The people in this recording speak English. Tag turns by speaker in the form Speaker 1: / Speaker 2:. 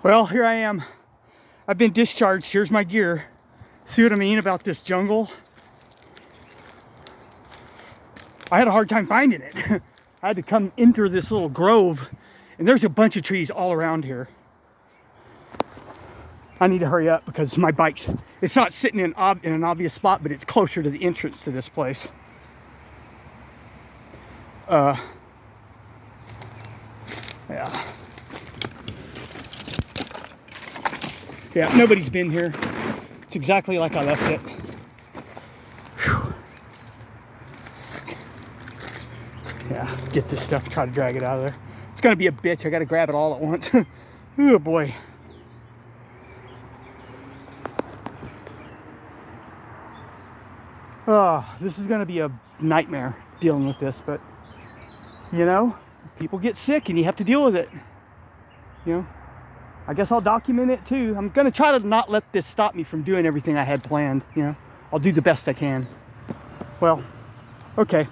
Speaker 1: Well, here I am. I've been discharged. Here's my gear. See what I mean about this jungle? I had a hard time finding it. I had to come enter this little grove, and there's a bunch of trees all around here. I need to hurry up because my bike's, it's not sitting in an obvious spot, but it's closer to the entrance to this place. Yeah, nobody's been here. It's exactly like I left it. Whew. Yeah, get this stuff, try to drag it out of there. It's gonna be a bitch. I gotta grab it all at once. Oh boy. Oh, this is gonna be a nightmare dealing with this, but you know, people get sick and you have to deal with it. You know, I guess I'll document it too. I'm gonna try to not let this stop me from doing everything I had planned. You know, I'll do the best I can. Well, okay.